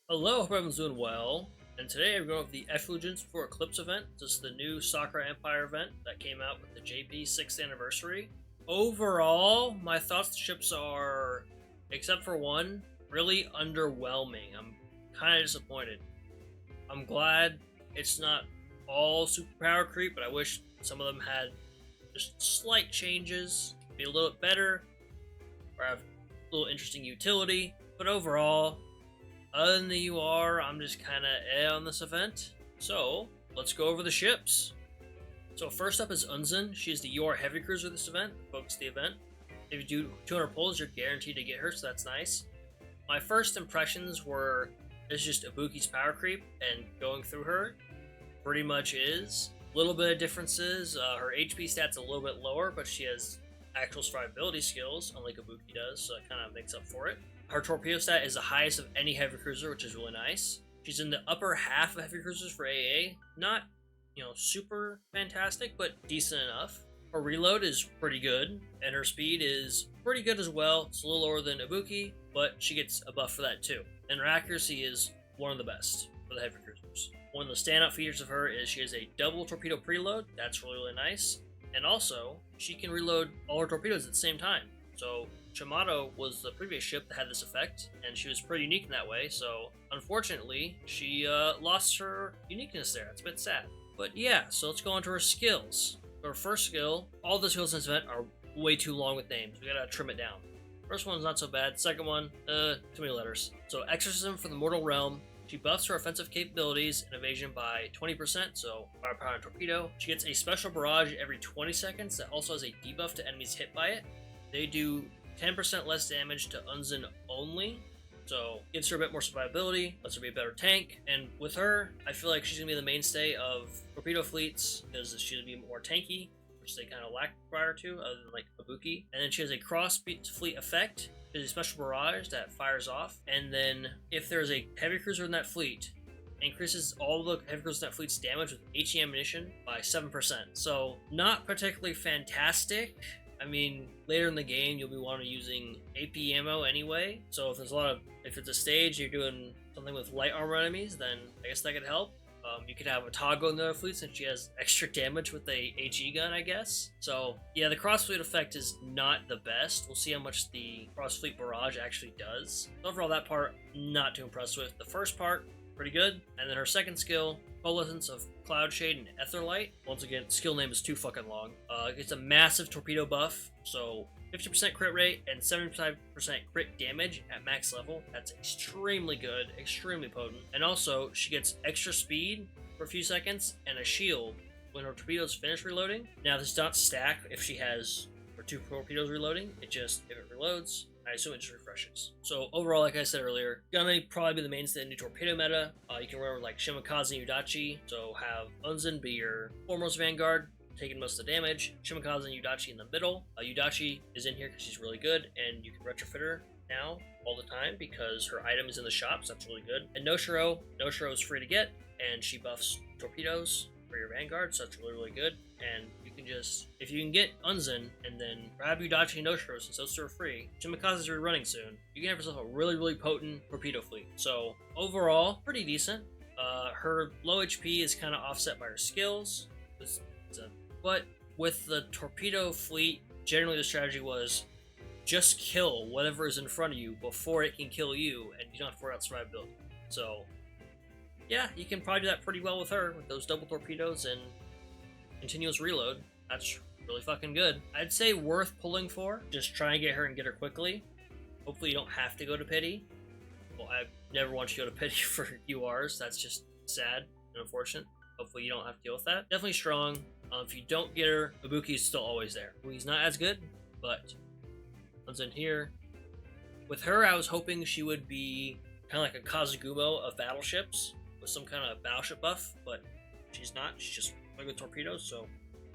Hello, hope everyone's doing well. And today I'm going with the Effulgence for Eclipse event. This is the new Sakura Empire event that came out with the JP 6th anniversary. Overall, my thoughts on the ships are, except for one, really underwhelming. I'm kind of disappointed. I'm glad it's not all superpower creep, but I wish some of them had just slight changes, be a little bit better, or have a little interesting utility. But overall, other than the UR, I'm just kind of on this event. So, let's go over the ships. So first up is Unzen. She is the UR heavy cruiser this event, focus the event. If you do 200 pulls, you're guaranteed to get her, so that's nice. My first impressions were, it's just Ibuki's power creep, and going through her pretty much is. A little bit of differences, her HP stat's a little bit lower, but she has actual survivability skills, unlike Ibuki does, so it kind of makes up for it. Her torpedo stat is the highest of any heavy cruiser, which is really nice. She's in the upper half of heavy cruisers for AA. Not, super fantastic, but decent enough. Her reload is pretty good, and her speed is pretty good as well. It's a little lower than Ibuki, but she gets a buff for that too. And her accuracy is one of the best for the heavy cruisers. One of the standout features of her is she has a double torpedo preload. That's really, really nice. And also, she can reload all her torpedoes at the same time. So Chamato was the previous ship that had this effect, and she was pretty unique in that way, so unfortunately, she lost her uniqueness there. It's a bit sad. But yeah, so let's go on to her skills. Her first skill, all the skills in this event are way too long with names. We gotta trim it down. First one's not so bad. Second one, too many letters. So Exorcism for the Mortal Realm. She buffs her offensive capabilities and evasion by 20%, so firepower and torpedo. She gets a special barrage every 20 seconds that also has a debuff to enemies hit by it. They do 10% less damage to Unzen only, so gives her a bit more survivability, lets her be a better tank, and with her, I feel like she's going to be the mainstay of torpedo fleets, because she's going to be more tanky, which they kind of lacked prior to, other than like Ibuki. And then she has a cross fleet effect, which is a special barrage that fires off, and then if there's a heavy cruiser in that fleet, increases all the heavy cruisers in that fleet's damage with HE ammunition by 7%. So not particularly fantastic. I mean, later in the game, you'll be wanting using AP ammo anyway. So if it's a stage, you're doing something with light armor enemies, then I guess that could help. You could have a Otago in the other fleet since she has extra damage with a HE gun, I guess. So yeah, the cross fleet effect is not the best. We'll see how much the cross fleet barrage actually does. Overall, that part, not too impressed with. The first part, pretty good. And then her second skill, Coalescence of Cloud Shade and Etherlight. Once again, skill name is too fucking long. It's a massive torpedo buff, so 50% crit rate and 75% crit damage at max level. That's extremely good, extremely potent. And also, she gets extra speed for a few seconds and a shield when her torpedoes finish reloading. Now, this does not stack if she has her 2 torpedoes reloading. It just, if it reloads, I assume it just refreshes. So overall, like I said earlier, gonna probably be the mainstay of the new torpedo meta. You can run with like Shimakaze and Udachi, so have Unzen be your foremost vanguard, taking most of the damage. Shimakaze and Udachi in the middle. Udachi is in here because she's really good, and you can retrofit her now all the time because her item is in the shop, so that's really good. And Noshiro is free to get, and she buffs torpedoes for your vanguard, so that's really, really good. And you can just, if you can get Unzen and then grab Udachi and Noshiro since those two are free, Shimakaze is rerunning soon, you can have yourself a really, really potent torpedo fleet. So overall, pretty decent. Her low HP is kind of offset by her skills, but with the torpedo fleet, generally the strategy was just kill whatever is in front of you before it can kill you, and you don't have to worry about survivability. So yeah, you can probably do that pretty well with her, with those double torpedoes and continuous reload. That's really fucking good. I'd say worth pulling for. Just try and get her and get her quickly. Hopefully you don't have to go to pity. Well, I never want you to go to pity for URs. That's just sad and unfortunate. Hopefully you don't have to deal with that. Definitely strong. If you don't get her, Ibuki's still always there. He's not as good, but one's in here. With her, I was hoping she would be kind of like a Kazugumo of battleships with some kind of battleship buff, but she's not. She's just regular torpedoes, so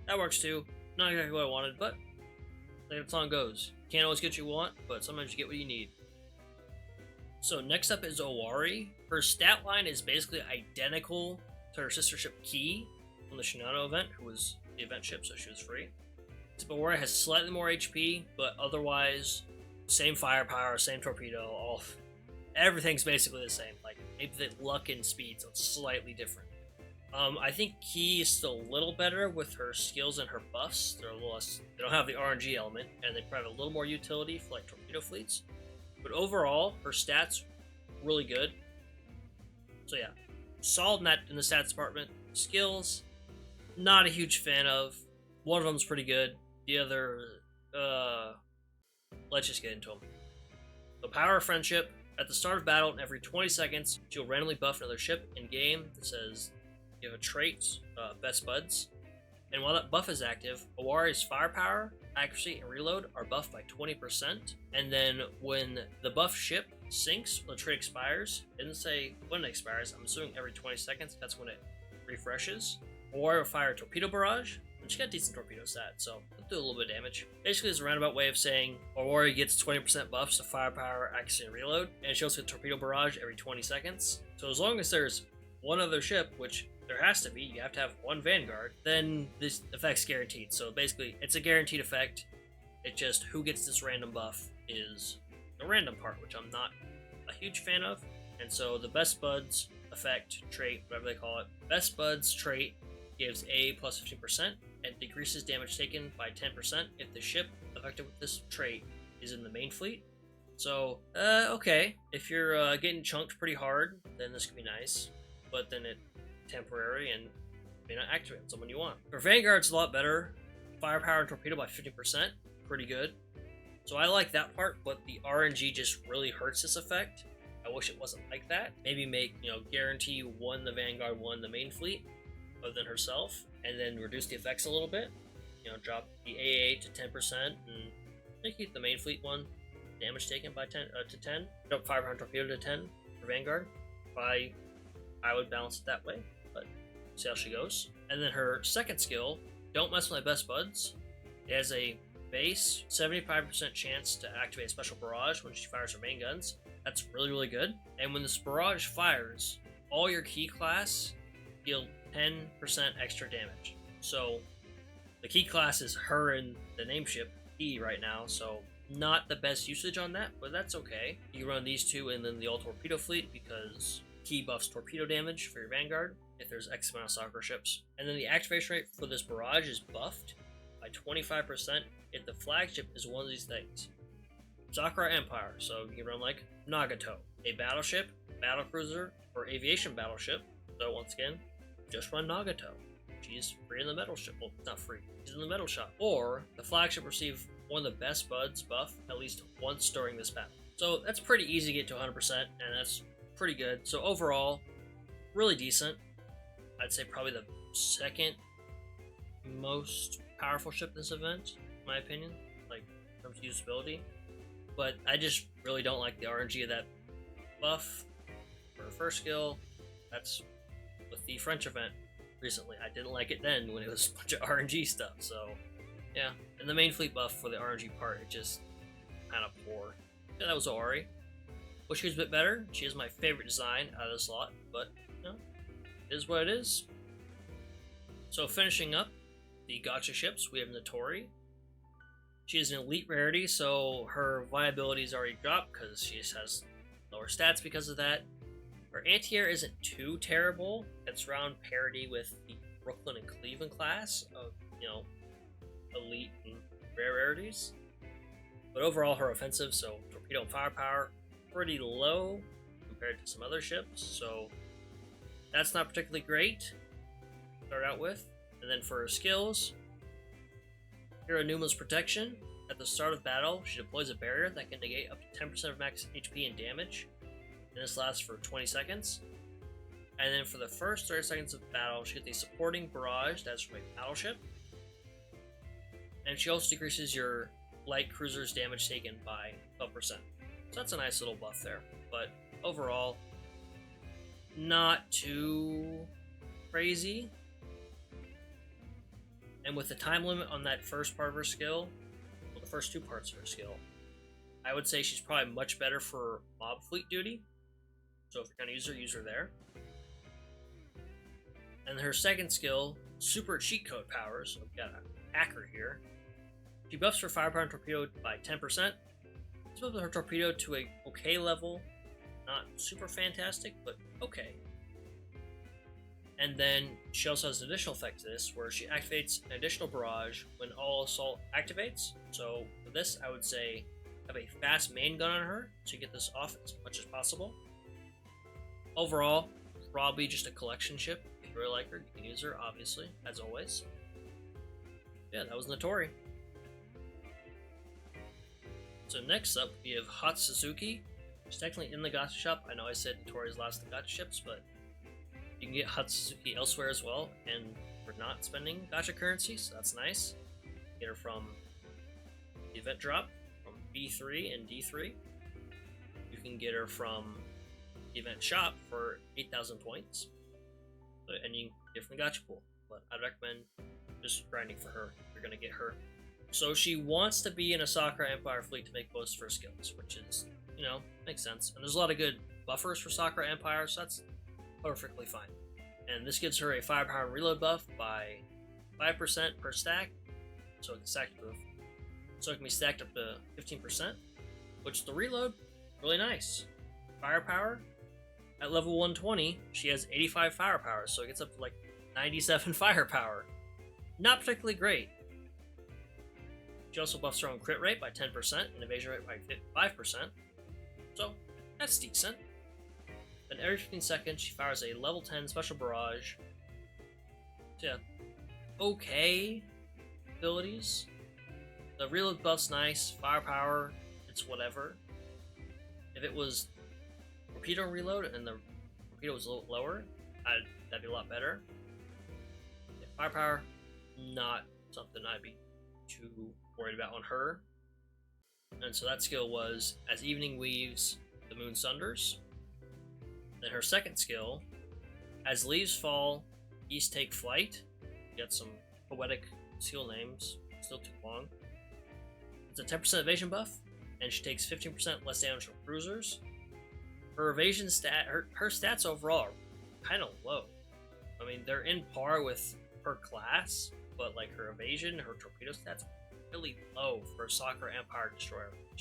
that works too. Not exactly what I wanted, but like the song goes. Can't always get what you want, but sometimes you get what you need. So next up is Owari. Her stat line is basically identical to her sister ship Key from the Shinano event, who was the event ship, so she was free. So Owari has slightly more HP, but otherwise, same firepower, same torpedo, everything's basically the same. Like Maybe the luck and speed, so it's slightly different. I think Key is still a little better with her skills and her buffs. They're a little less, they don't have the RNG element, and they provide a little more utility for like torpedo fleets. But overall, her stats really good. So yeah, solid in the stats department. Skills, not a huge fan of. One of them's pretty good. The other, let's just get into them. The Power of Friendship. At the start of battle, every 20 seconds, she'll randomly buff another ship in game that says you have a trait, Best Buds. And while that buff is active, Owari's firepower, accuracy, and reload are buffed by 20%. And then when the buff ship sinks or the trait expires, it didn't say when it expires, I'm assuming every 20 seconds, that's when it refreshes. Owari will fire a torpedo barrage, which got decent torpedo stat, so it'll do a little bit of damage. Basically, it's a roundabout way of saying Owari gets 20% buffs to firepower, accuracy, and reload, and she also gets a torpedo barrage every 20 seconds. So as long as there's one other ship, which there has to be, you have to have one Vanguard, then this effect's guaranteed. So basically, it's a guaranteed effect. It just, who gets this random buff is the random part, which I'm not a huge fan of. And so the Best Buds effect, trait, whatever they call it, Best Buds trait gives A plus 15%, and decreases damage taken by 10% if the ship affected with this trait is in the main fleet. So, okay, if you're getting chunked pretty hard, then this could be nice, but then it's temporary and may not activate on someone you want. For Vanguard's a lot better. Firepower and torpedo by 50%, pretty good. So I like that part, but the RNG just really hurts this effect. I wish it wasn't like that. Maybe make, guarantee one the Vanguard, one the main fleet, other than herself, and then reduce the effects a little bit. Drop the AA to 10%, and keep the main fleet one damage taken by 10 to 10. Drop 500 torpedo to 10 for Vanguard. I would balance it that way, but see how she goes. And then her second skill, Don't Mess with My Best Buds. It has a base 75% chance to activate a special barrage when she fires her main guns. That's really, really good. And when this barrage fires, all your key class deal 10% extra damage. So the key class is her and the name ship Key right now, so not the best usage on that, but that's okay. You run these two and then the all torpedo fleet because Key buffs torpedo damage for your Vanguard if there's X amount of soccer ships. And then the activation rate for this barrage is buffed by 25% if the flagship is one of these things. Sakura Empire, so you can run like Nagato, a battleship, battlecruiser, or aviation battleship. So once again, just run Nagato. She's free in the metal shop. Well, not free. She's in the metal shop. Or the flagship receive one of the Best Buds buff at least once during this battle. So that's pretty easy to get to 100%, and that's pretty good. So overall, really decent. I'd say probably the second most powerful ship in this event, in my opinion, like in terms of usability. But I just really don't like the RNG of that buff for her first skill. That's with the French event recently. I didn't like it then when it was a bunch of RNG stuff, so yeah. And the main fleet buff for the RNG part, it just kind of poor. Yeah, that was Owari. Wish she was a bit better. She is my favorite design out of this lot, but it is what it is. So finishing up the gacha ships, we have Natori. She is an elite rarity, so her viability is already dropped because she just has lower stats because of that. Her anti-air isn't too terrible. It's around parity with the Brooklyn and Cleveland class of, elite and rare rarities. But overall, her offensive, so torpedo and firepower, pretty low compared to some other ships, so that's not particularly great to start out with. And then for her skills, Hero Numa's Protection. At the start of battle, she deploys a barrier that can negate up to 10% of max HP and damage, and this lasts for 20 seconds. And then for the first 30 seconds of battle, she gets a supporting barrage that's from a battleship. And she also decreases your light cruiser's damage taken by 12%. So that's a nice little buff there. But overall, not too crazy. And with the time limit on that first part of her skill, well, the first two parts of her skill, I would say she's probably much better for mob fleet duty. So if you're going to use her there. And her second skill, Super Cheat Code powers. So we've got an hacker here. She buffs her firepower and torpedo by 10%. This buffs her torpedo to a okay level Not super fantastic, but okay. And then she also has an additional effect to this, where she activates an additional barrage when all assault activates. So for this, I would say have a fast main gun on her, so you get this off as much as possible. Overall, probably just a collection ship. If you really like her, you can use her, obviously, as always. Yeah, that was Natori. So next up, we have Hatsuzuki. She's technically in the gacha shop. I know I said Natori's last of the gacha ships, but you can get Hatsuzuki elsewhere as well, and we're not spending gacha currency, so that's nice. Get her from the event drop, from B3 and D3. You can get her from the event shop for 8,000 points, and you can get from the gacha pool. But I'd recommend just grinding for her if you're going to get her. So she wants to be in a Sakura Empire fleet to make most of her skills, which is, you know, makes sense. And there's a lot of good buffers for Sakura Empire, so that's perfectly fine. And this gives her a firepower and reload buff by 5% per stack, so it can stack to, so it can be stacked up to 15%. Which the reload, really nice. Firepower at level 120, she has 85 firepower, so it gets up to like 97 firepower. Not particularly great. She also buffs her own crit rate by 10% and evasion rate by 5%, so that's decent. Then every 15 seconds, she fires a level 10 special barrage. So yeah, okay abilities. The reload buff's nice, firepower, it's whatever. If it was torpedo reload and the torpedo was a little lower, that'd be a lot better. Yeah, firepower, not something I'd be too worried about on her. And so that skill was, as evening weaves, the moon sunders. Then her second skill, as leaves fall, geese take flight. Get some poetic skill names, still too long. It's a 10% evasion buff, and she takes 15% less damage from cruisers. Her evasion stat, her stats overall are kind of low. I mean, they're in par with her class, but like her evasion, her torpedo stats are really low for Sakura Empire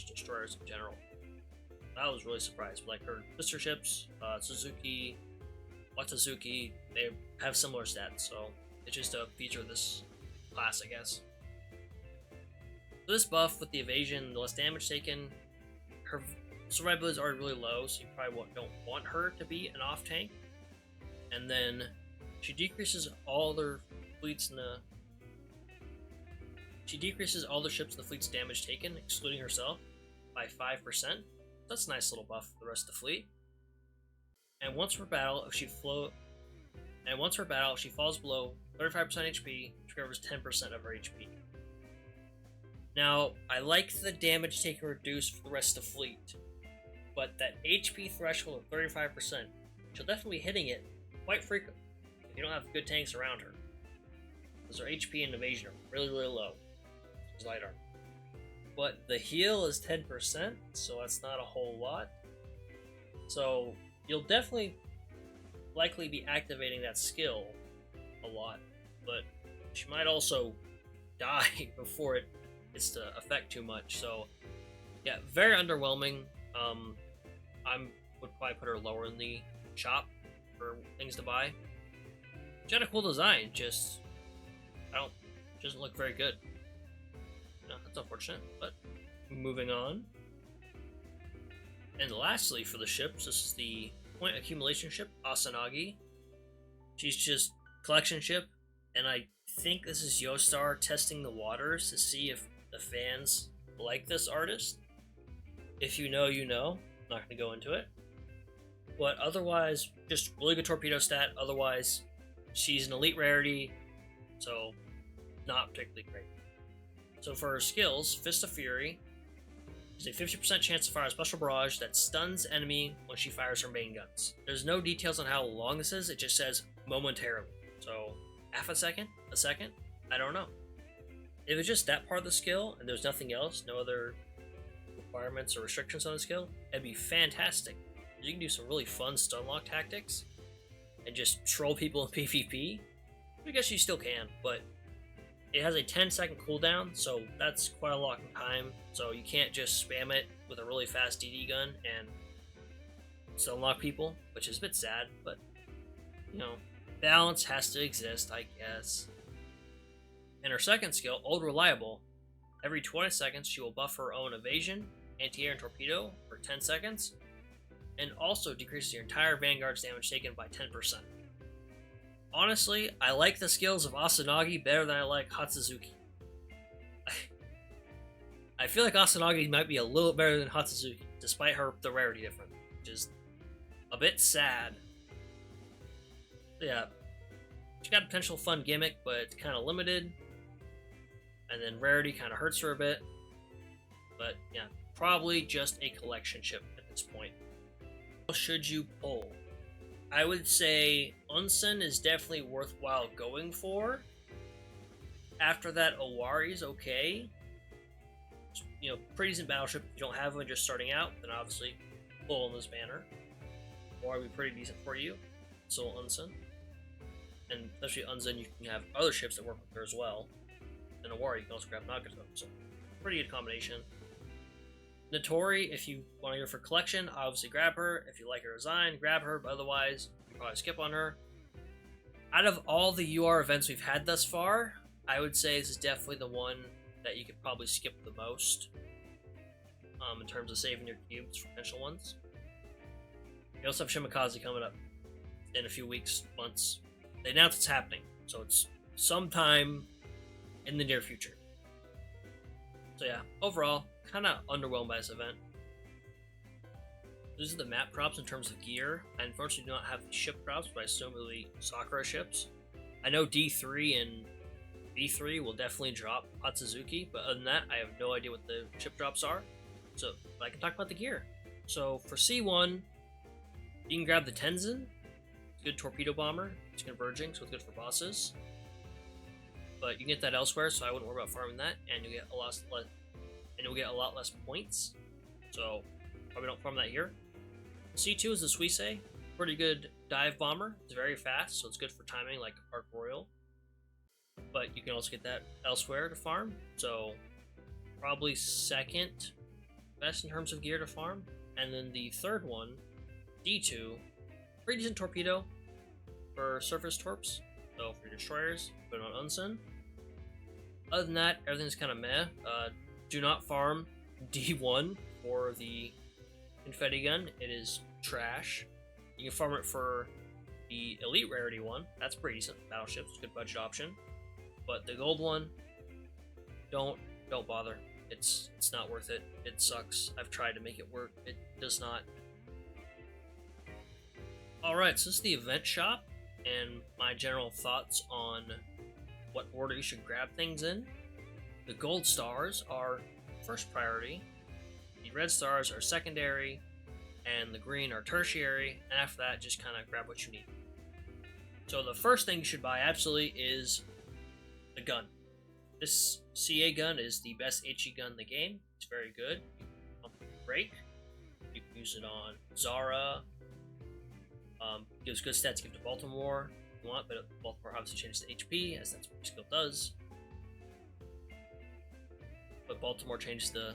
destroyers in general. I was really surprised. Like her sister ships, Suzuki, Watsuzuki, they have similar stats, so it's just a feature of this class, I guess. So this buff with the evasion, the less damage taken, her survivability is already really low, so you probably don't want her to be an off tank. And then she decreases all their fleets in the. She decreases all the ships in the fleet's damage taken, excluding herself, by 5%. That's a nice little buff for the rest of the fleet. And once per battle, if she falls below 35% HP, she recovers 10% of her HP. Now, I like the damage taken reduced for the rest of the fleet, but that HP threshold of 35%, she'll definitely be hitting it quite frequently if you don't have good tanks around her, because her HP and evasion are really, really low. She's light armor. But the heal is 10%, so that's not a whole lot. So you'll definitely likely be activating that skill a lot, but she might also die before it gets to affect too much. So yeah, very underwhelming. I would probably put her lower in the shop for things to buy. She had a cool design, just doesn't look very good. No, that's unfortunate, but moving on. And lastly for the ships, this is the point accumulation ship, Asanagi. She's just collection ship, and I think this is Yostar testing the waters to see if the fans like this artist. If you know, you know. I'm not going to go into it. But otherwise, just really good torpedo stat. Otherwise, she's an elite rarity, so not particularly great. So for her skills, Fist of Fury, there's a 50% chance to fire a special barrage that stuns enemy when she fires her main guns. There's no details on how long this is, it just says momentarily. So, half a second? I don't know. If it's just that part of the skill, and there's nothing else, no other requirements or restrictions on the skill, it'd be fantastic. You can do some really fun stun lock tactics, and just troll people in PvP. I guess you still can, but it has a 10-second cooldown, so that's quite a lot of time, so you can't just spam it with a really fast DD gun and to unlock people, which is a bit sad, but you know, balance has to exist, I guess. And her second skill, Old Reliable. Every 20 seconds, she will buff her own evasion, anti-air, and torpedo for 10 seconds, and also decreases your entire Vanguard's damage taken by 10%. Honestly, I like the skills of Asanagi better than I like Hatsuzuki. I feel like Asanagi might be a little better than Hatsuzuki, despite the rarity difference, which is a bit sad. So yeah, she got a potential fun gimmick, but it's kind of limited. And then rarity kind of hurts her a bit. But yeah, probably just a collection chip at this point. What should you pull? I would say Unzen is definitely worthwhile going for. After that, Owari is okay. You know, pretty decent battleship. If you don't have one just starting out, then obviously pull in this banner. Owari would be pretty decent for you. So Unzen. And especially Unzen, you can have other ships that work with her as well. And Owari, you can also grab Nagato. So, pretty good combination. Natori, if you want to go for collection, obviously grab her. If you like her design, grab her. But otherwise, you probably skip on her. Out of all the UR events we've had thus far, I would say this is definitely the one that you could probably skip the most. In terms of saving your cubes for potential ones. You also have Shimakaze coming up in a few weeks, months. They announced it's happening, so it's sometime in the near future. So yeah, overall, kind of underwhelmed by this event. These are the map props in terms of gear. I unfortunately do not have the ship props, but I assume it'll be Sakura ships. I know D3 and B3 will definitely drop Hatsuzuki, but other than that, I have no idea what the ship drops are. So I can talk about the gear. So for C1, you can grab the Tenzen. It's a good torpedo bomber. It's converging, so it's good for bosses. But you can get that elsewhere, so I wouldn't worry about farming that, and you'll get a lot less points. So probably don't farm that here. C2 is the Suisse, pretty good dive bomber. It's very fast, so it's good for timing like Arc Royal. But you can also get that elsewhere to farm. So probably second best in terms of gear to farm. And then the third one, D2, pretty decent torpedo for surface torps. So for your destroyers, put it on Unzen. Other than that, everything's kind of meh. Do not farm D1 for the confetti gun. It is trash. You can farm it for the elite rarity one. That's pretty decent. Battleships, good budget option. But the gold one, don't bother. It's not worth it. It sucks. I've tried to make it work. It does not. Alright, so this is the event shop and my general thoughts on what order you should grab things in. The gold stars are first priority, the red stars are secondary, and the green are tertiary, and after that, just kind of grab what you need. So the first thing you should buy absolutely is the gun. This CA gun is the best HE gun in the game. It's very good. You can pump the brake. You can use it on Zara. Gives good stats to give to Baltimore if you want, but Baltimore obviously changes to HP, as that's what your skill does. But Baltimore changes the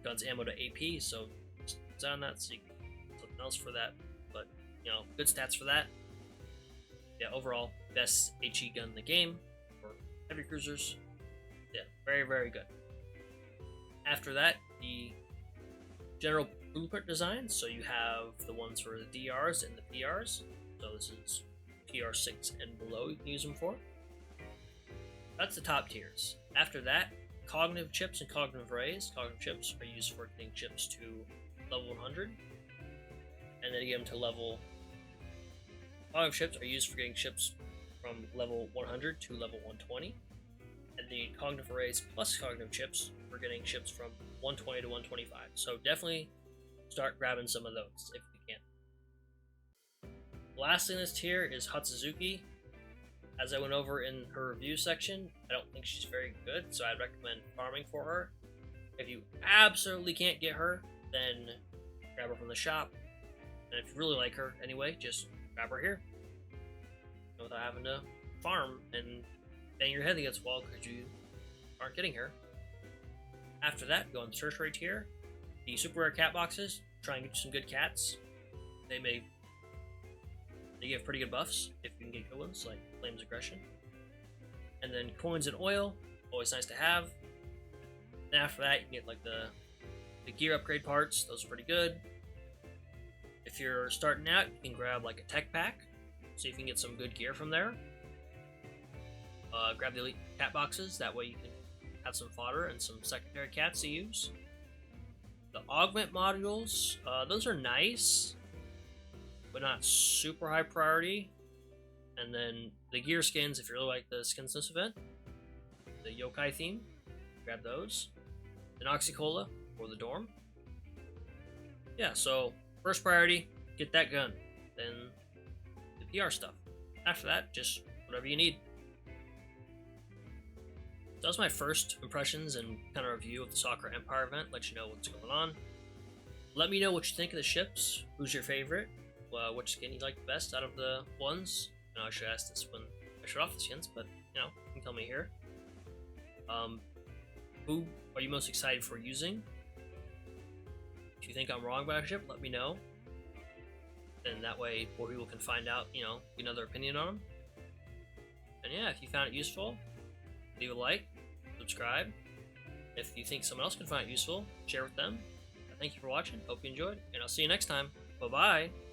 gun's ammo to AP, so it's on that, so you can do something else for that. But, you know, good stats for that. Yeah, overall, best HE gun in the game for heavy cruisers. Yeah, very, very good. After that, the general blueprint designs. So you have the ones for the DRs and the PRs. So this is PR6 and below you can use them for. That's the top tiers. After that, cognitive chips and cognitive rays. Cognitive chips are used for getting chips to level 100. And then you get them to level... Cognitive chips are used for getting chips from level 100 to level 120. And the cognitive arrays plus cognitive chips for getting chips from 120 to 125. So definitely start grabbing some of those if you can. Last in this tier is Hatsuzuki. As I went over in her review section, I don't think she's very good, so I'd recommend farming for her. If you absolutely can't get her, then grab her from the shop. And if you really like her anyway, just grab her here. Without having to farm and bang your head against the wall because you aren't getting her. After that, go on the tertiary tier. The super rare cat boxes. Try and get you some good cats. they give pretty good buffs if you can get good ones, like Flame's Aggression. And then coins and oil, always nice to have. And after that, you can get like the gear upgrade parts. Those are pretty good. If you're starting out, you can grab like a tech pack, so you can get some good gear from there. Grab the elite cat boxes, that way you can have some fodder and some secondary cats to use. The augment modules, those are nice, but not super high priority. And then the gear skins, if you really like the skins this event, the yokai theme, grab those. An Oxycola or the dorm. Yeah, so first priority, get that gun. Then the PR stuff. After that, just whatever you need. So that was my first impressions and kind of review of the Sakura Empire event. Let you know what's going on. Let me know what you think of the ships. Who's your favorite? Which skin you like the best out of the ones? I know I should ask this when I showed off the skins, but you know, you can tell me here. Who are you most excited for using? If you think I'm wrong about a ship, let me know. And that way more people can find out, you know, another opinion on them. And yeah, if you found it useful, leave a like, subscribe. If you think someone else can find it useful, share with them. Thank you for watching. Hope you enjoyed, and I'll see you next time. Bye-bye.